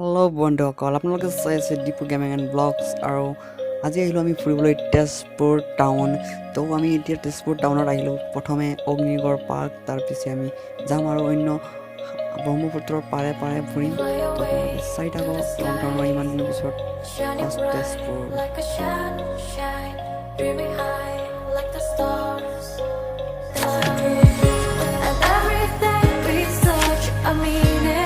Hello' বন্ধুসকল, আপোনালোকে চাই আছে ডিপু গেমিং এণ্ড ব্লগছ। আৰু আজি আহিলোঁ আমি ফুৰিবলৈ তেজপুৰ টাউন। তো আমি এতিয়া তেজপুৰ টাউনত আহিলোঁ। প্ৰথমে অগ্নিগড় পাৰ্ক, তাৰপিছত আমি যাম আৰু অন্য ব্ৰহ্মপুত্ৰৰ পাৰে পাৰে ফুৰিম। তো আপোনালোকে চাই থাকক লকডাউনৰ ইমান দিনৰ পিছত first Tezpur. And everything we search a meaning.